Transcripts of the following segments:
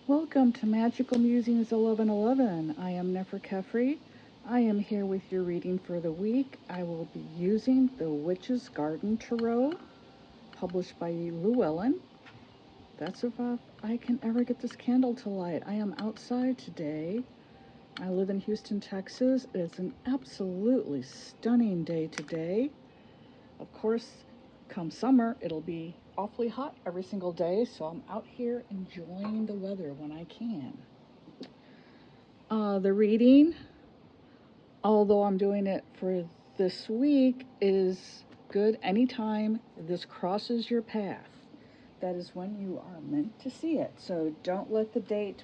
Welcome to Magical Musings 1111. I am Nefer Kefri. I am here with your reading for the week. I will be using the Witch's Garden Tarot, published by Llewellyn. That's if I can ever get this candle to light. I am outside today. I live in Houston, Texas. It is an absolutely stunning day today. Of course, come summer, it'll be awfully hot every single day, so I'm out here enjoying the weather when I can. The reading, although I'm doing it for this week, is good anytime this crosses your path. That is when you are meant to see it. So don't let the date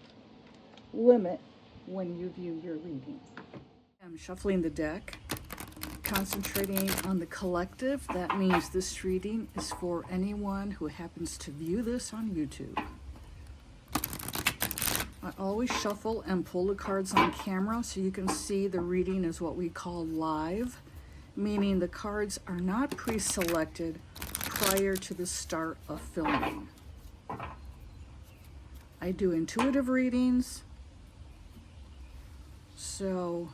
limit when you view your reading. I'm shuffling the deck, concentrating on the collective. That means this reading is for anyone who happens to view this on YouTube. I always shuffle and pull the cards on camera so you can see the reading is what we call live, meaning the cards are not pre-selected prior to the start of filming. I do intuitive readings, so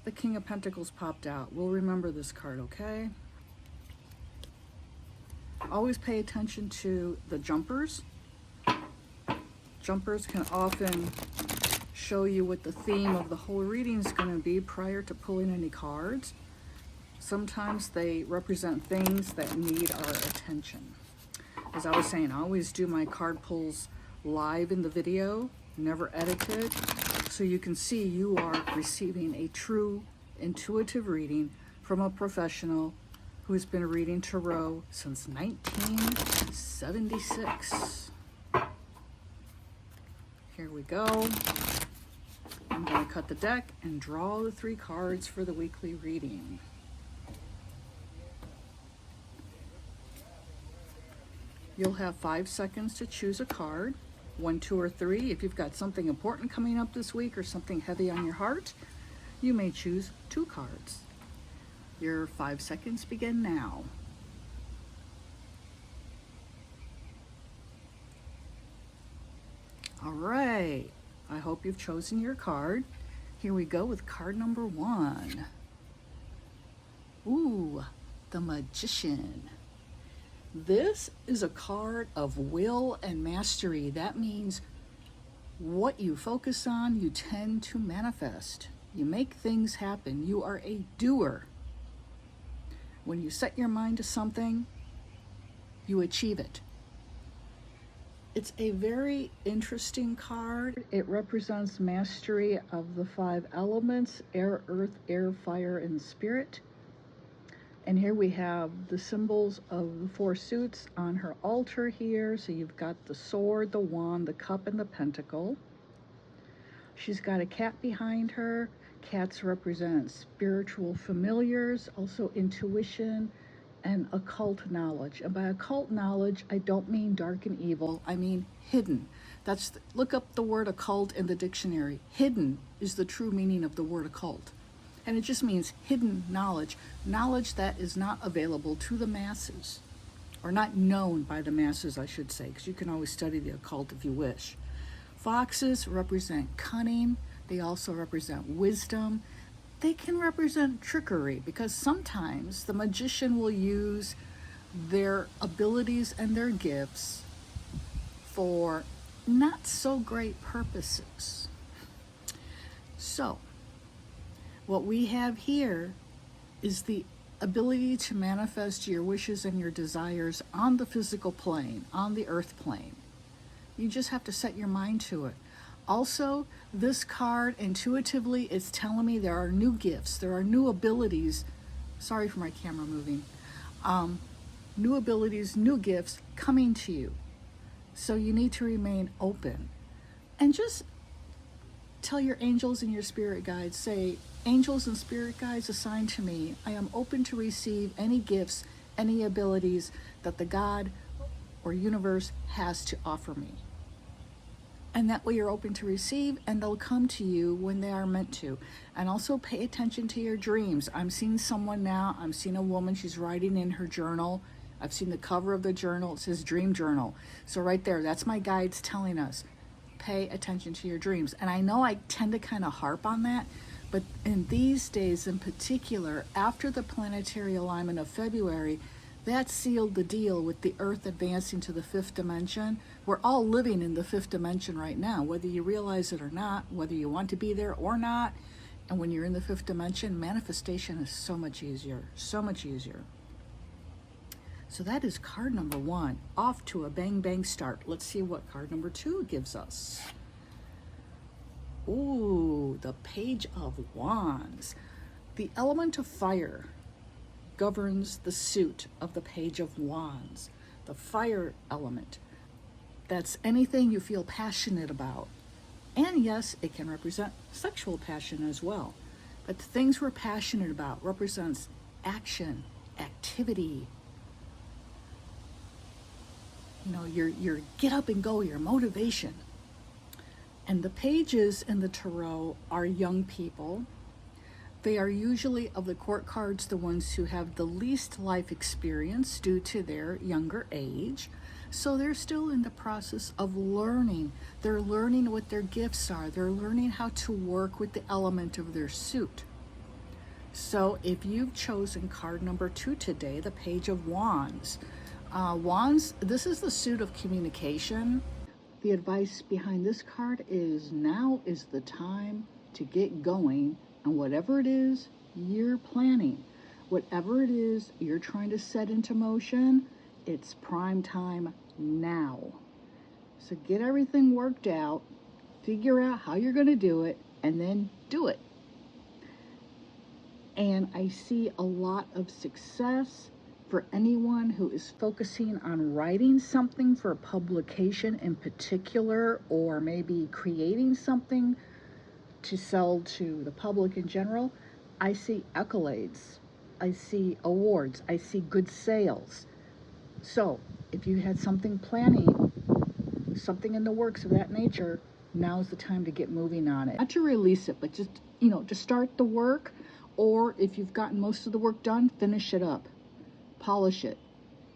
the King of Pentacles popped out. We'll remember this card, okay? Always pay attention to the jumpers. Jumpers can often show you what the theme of the whole reading is going to be prior to pulling any cards. Sometimes they represent things that need our attention. As I was saying, I always do my card pulls live in the video, never edited, so you can see you are receiving a true intuitive reading from a professional who has been reading tarot since 1976. Here we go. I'm going to cut the deck and draw the 3 cards for the weekly reading. You'll have 5 seconds to choose a card, 1, 2, or 3. If you've got something important coming up this week or something heavy on your heart, you may choose 2 cards. Your 5 seconds begin now. All right, I hope you've chosen your card. Here we go with card number 1. Ooh, the Magician. This is a card of will and mastery. That means what you focus on, you tend to manifest. You make things happen. You are a doer. When you set your mind to something, you achieve it. It's a very interesting card. It represents mastery of the 5 elements: air, earth, air, fire, and spirit. And here we have the symbols of the 4 suits on her altar here. So you've got the sword, the wand, the cup, and the pentacle. She's got a cat behind her. Cats represent spiritual familiars, also intuition and occult knowledge. And by occult knowledge, I don't mean dark and evil, I mean hidden. Look up the word occult in the dictionary. Hidden is the true meaning of the word occult. And it just means hidden knowledge, knowledge that is not available to the masses, or not known by the masses, I should say, because you can always study the occult if you wish. Foxes represent cunning. They also represent wisdom. They can represent trickery, because sometimes the magician will use their abilities and their gifts for not so great purposes. So, what we have here is the ability to manifest your wishes and your desires on the physical plane, on the earth plane. You just have to set your mind to it. Also, this card, intuitively, is telling me there are new gifts, there are new abilities. Sorry for my camera moving. New abilities, new gifts coming to you. So you need to remain open. And just tell your angels and your spirit guides, say, angels and spirit guides assigned to me, I am open to receive any gifts, any abilities that the God or universe has to offer me. And that way you're open to receive, and they'll come to you when they are meant to. And also pay attention to your dreams. I'm seeing someone now, I'm seeing a woman, she's writing in her journal I've seen the cover of the journal. It says Dream Journal. So right there, that's my guides telling us, pay attention to your dreams. And I know I tend to kind of harp on that, but in these days in particular, after the planetary alignment of February, that sealed the deal with the Earth advancing to the fifth dimension. We're all living in the fifth dimension right now, whether you realize it or not, whether you want to be there or not. And when you're in the fifth dimension, manifestation is so much easier, so much easier. So that is card number 1, off to a bang bang start. Let's see what card number 2 gives us. Ooh, the Page of Wands. The element of fire governs the suit of the Page of Wands. The fire element. That's anything you feel passionate about. And yes, it can represent sexual passion as well. But the things we're passionate about represents action, activity. You know, your get up and go, your motivation. And the pages in the tarot are young people. They are usually, of the court cards, the ones who have the least life experience due to their younger age. So they're still in the process of learning. They're learning what their gifts are. They're learning how to work with the element of their suit. So if you've chosen card number 2 today, the Page of Wands. Wands, this is the suit of communication. The advice behind this card is now is the time to get going on whatever it is you're planning. Whatever it is you're trying to set into motion, it's prime time now. So get everything worked out, figure out how you're going to do it, and then do it. And I see a lot of success for anyone who is focusing on writing something for a publication in particular, or maybe creating something to sell to the public in general. I see accolades, I see awards, I see good sales. So if you had something planning, something in the works of that nature, now's the time to get moving on it. Not to release it, but just, to start the work, or if you've gotten most of the work done, finish it up. Polish it,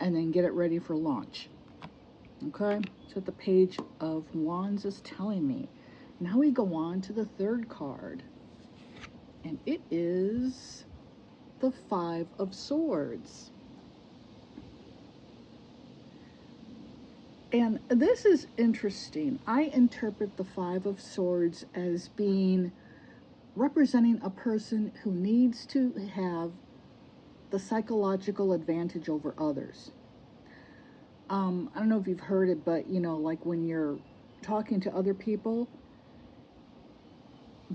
and then get it ready for launch. Okay, that's what the Page of Wands is telling me. Now we go on to the third card, and it is the 5 of Swords. And this is interesting. I interpret the 5 of Swords as being representing a person who needs to have the psychological advantage over others. I don't know if you've heard it, but like when you're talking to other people,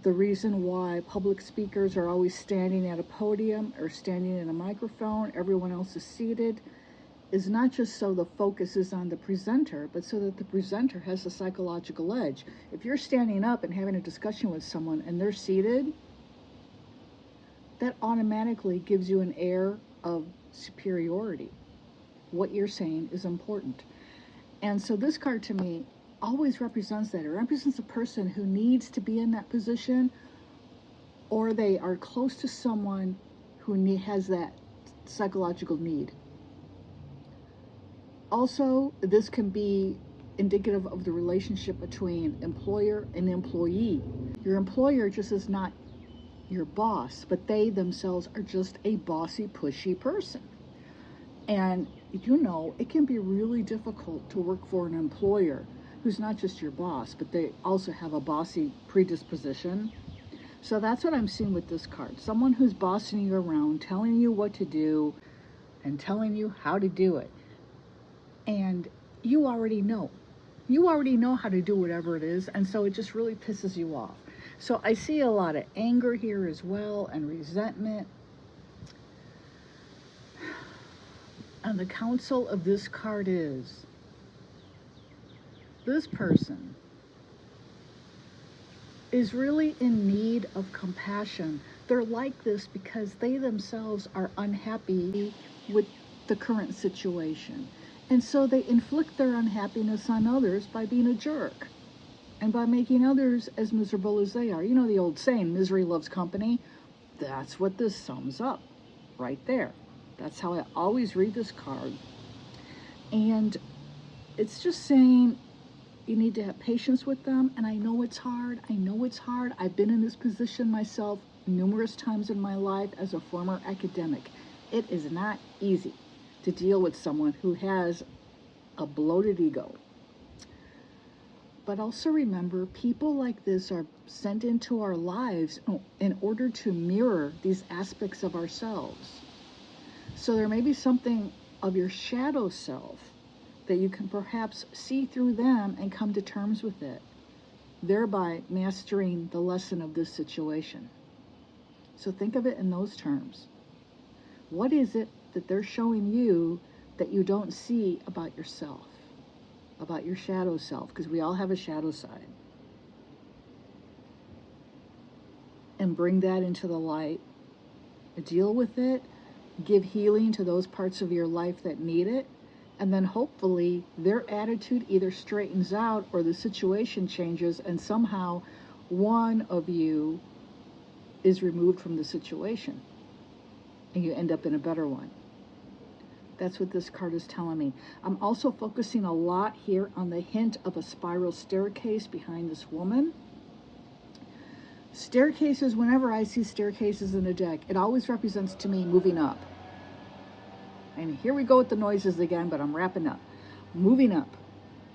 the reason why public speakers are always standing at a podium or standing in a microphone, everyone else is seated, is not just so the focus is on the presenter, but so that the presenter has a psychological edge. If you're standing up and having a discussion with someone and they're seated, that automatically gives you an air of superiority. What you're saying is important. And so this card to me always represents that. It represents a person who needs to be in that position, or they are close to someone who has that psychological need. Also, this can be indicative of the relationship between employer and employee. Your employer just is not your boss, but they themselves are just a bossy, pushy person. And it can be really difficult to work for an employer who's not just your boss, but they also have a bossy predisposition. So that's what I'm seeing with this card. Someone who's bossing you around, telling you what to do, and telling you how to do it. And you already know. You already know how to do whatever it is, and so it just really pisses you off. So I see a lot of anger here as well, and resentment. And the counsel of this card is, this person is really in need of compassion. They're like this because they themselves are unhappy with the current situation. And so they inflict their unhappiness on others by being a jerk and by making others as miserable as they are. You know the old saying, misery loves company? That's what this sums up right there. That's how I always read this card. And it's just saying you need to have patience with them. And I know it's hard. I know it's hard. I've been in this position myself numerous times in my life as a former academic. It is not easy to deal with someone who has a bloated ego. But also remember, people like this are sent into our lives in order to mirror these aspects of ourselves. So there may be something of your shadow self that you can perhaps see through them and come to terms with it, thereby mastering the lesson of this situation. So think of it in those terms. What is it that they're showing you that you don't see about yourself, about your shadow self? Because we all have a shadow side. And bring that into the light. Deal with it. Give healing to those parts of your life that need it. And then hopefully their attitude either straightens out or the situation changes and somehow one of you is removed from the situation and you end up in a better one. That's what this card is telling me. I'm also focusing a lot here on the hint of a spiral staircase behind this woman. Staircases, whenever I see staircases in a deck, it always represents to me moving up. And here we go with the noises again, but I'm wrapping up. Moving up.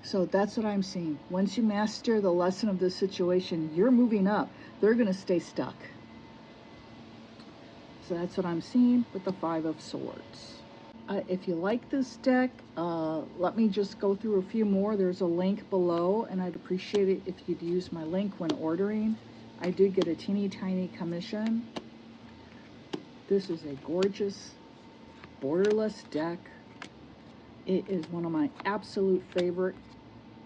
So that's what I'm seeing. Once you master the lesson of this situation, you're moving up. They're going to stay stuck. So that's what I'm seeing with the Five of Swords. If you like this deck, let me just go through a few more. There's a link below, and I'd appreciate it if you'd use my link when ordering. I do get a teeny tiny commission. This is a gorgeous borderless deck. It is one of my absolute favorite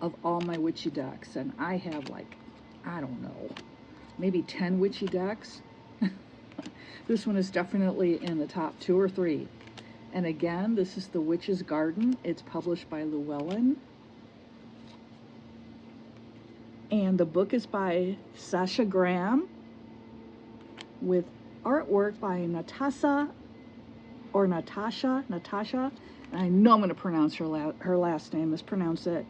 of all my witchy decks, and I have like, I don't know, maybe 10 witchy decks. This one is definitely in the top 2 or 3. And again, this is The Witch's Garden. It's published by Llewellyn. And the book is by Sasha Graham with artwork by Natasha. And I know I'm going to pronounce her last name, mispronounce it.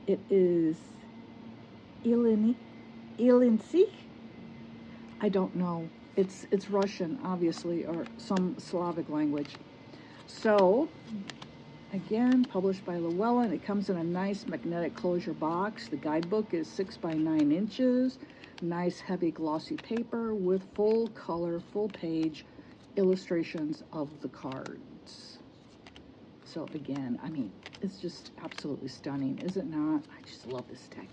It is Ilinsi? I don't know. It's Russian, obviously, or some Slavic language. So, again, published by Llewellyn. It comes in a nice magnetic closure box. The guidebook is 6 by 9 inches. Nice, heavy, glossy paper with full color, full page illustrations of the cards. So again, I mean, it's just absolutely stunning, is it not? I just love this deck.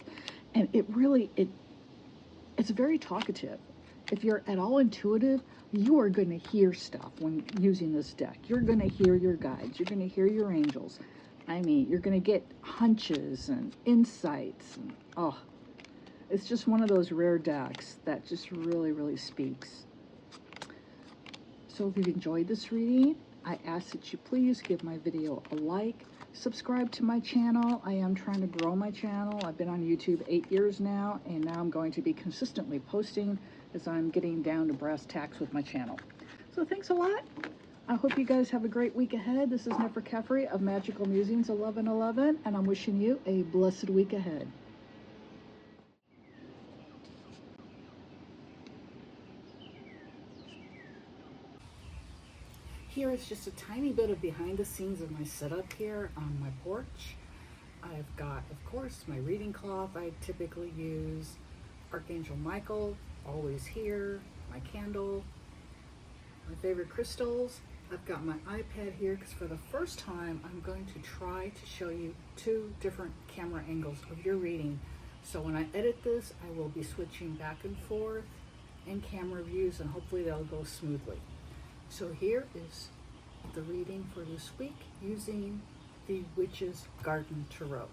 And it's very talkative. If you're at all intuitive, you are going to hear stuff when using this deck. You're going to hear your guides. You're going to hear your angels. I mean, you're going to get hunches and insights. And, oh, it's just one of those rare decks that just really, really speaks. So if you've enjoyed this reading, I ask that you please give my video a like, subscribe to my channel. I am trying to grow my channel. I've been on YouTube 8 years now, and now I'm going to be consistently posting as I'm getting down to brass tacks with my channel. So thanks a lot. I hope you guys have a great week ahead. This is Nefer Kefri of Magical Musings 1111, and I'm wishing you a blessed week ahead. Here is just a tiny bit of behind the scenes of my setup here on my porch. I've got, of course, my reading cloth I typically use, Archangel Michael, always here, my candle, my favorite crystals. I've got my iPad here because for the first time I'm going to try to show you 2 different camera angles of your reading. So when I edit this, I will be switching back and forth in camera views, and hopefully they'll go smoothly. So here is the reading for this week using the Witch's Garden Tarot.